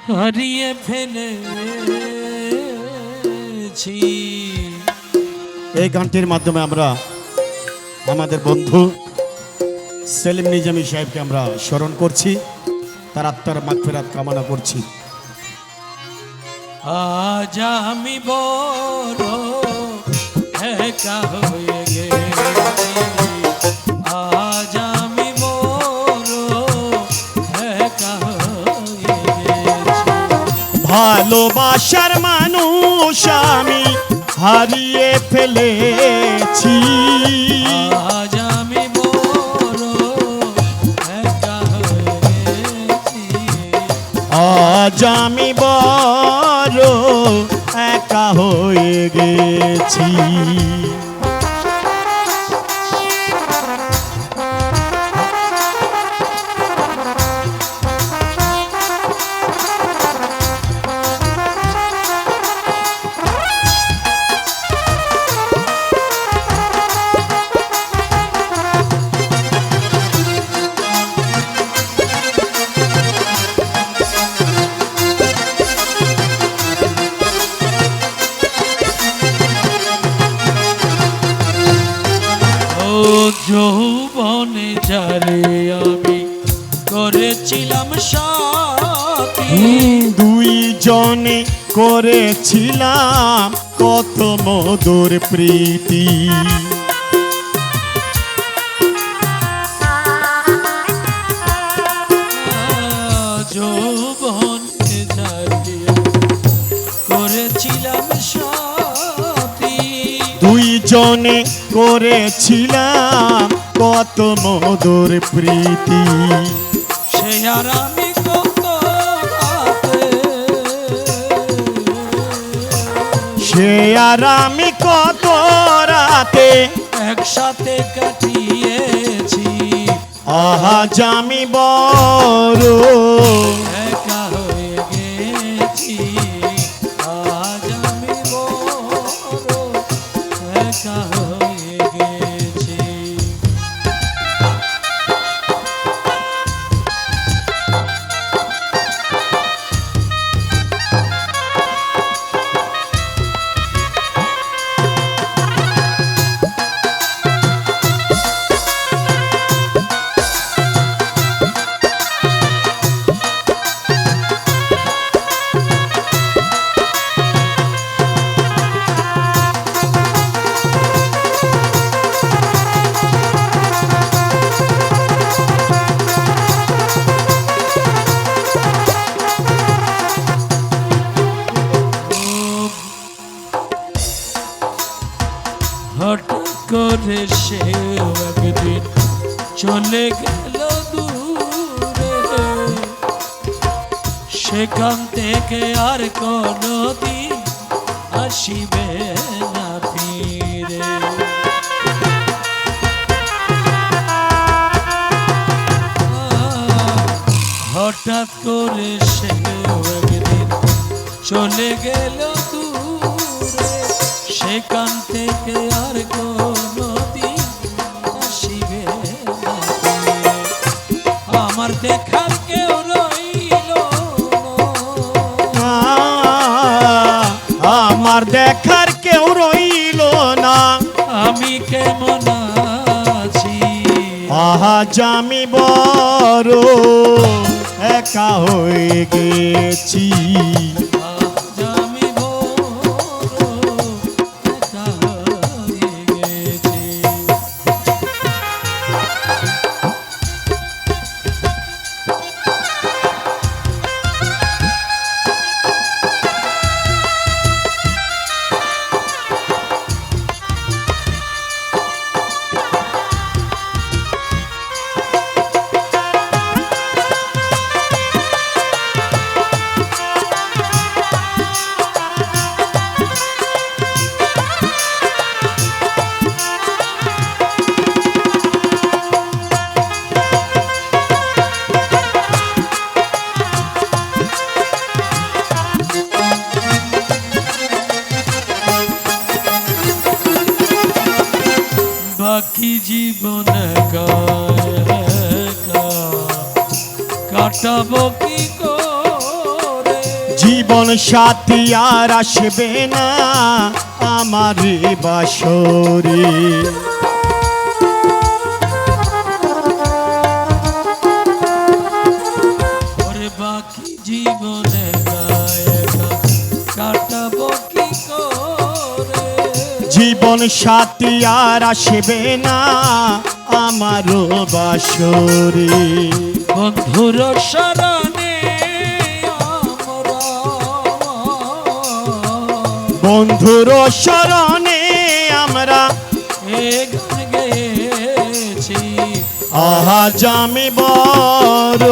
হারিয়ে ফেলেছি। এই গানটির মাধ্যমে আমরা আমাদের বন্ধু সেলিম নিজামী সাহেবকে আমরা স্মরণ করছি, তার আত্মার মাগফিরাত কামনা করছি। আজ আমি বড় একা হয়ে গেছি, আজ আমি বড় একা হয়ে গেছি। ভালোবাসার মানুষ আমি হারিয়ে ফেলেছি, আজ আমি বড় একা হয়ে গেছি, আজ আমি বড় একা হয়ে গেছি। যৌবনে যারে আমি করেছিলাম সাথী, দুইজনে করেছিলাম কত মধুর প্রীতি, যৌবনে যারে করেছিলাম সাথী, দুইজনে করেছিলাম কত মধুর প্রীতি, সে আর আমি কত রাতে, সে আর আমি কত রাতে একসাথে কাটিয়েছি, আজ আমি বড় একা হয়ে গেছি, আজ আমি বড় একা হয়ে গেছি। হঠাৎ করে সে একদিন চলে গেল দূরে, সেখান থেকে আর কোনদিন আসিবে না ফিরে। হঠাৎ করে সে একদিন চলে গেল দূরে, সেখান থেকে আর কোনদিন আসিবে না ফিরে। আমার দেখার কেউ রইল না, আমার দেখার কেউ রইল না, আমি কেমন আছি, আজ আমি বড় একা হয়ে গেছি, আজ আমি বড় একা হয়ে গেছি। বাকি জীবন কাটাবো কি করে, জীবন সাথী আর আসবে না আমার বাসরে। ওরে বাকি জীবনে কাটাবো কি করে, জীবন সাথী আর আসবে না আমার বাসরে। বন্ধুর শরণে আমরা, বন্ধুর শরণে আমরা এ গান গেয়েছি। আজ আমি বড়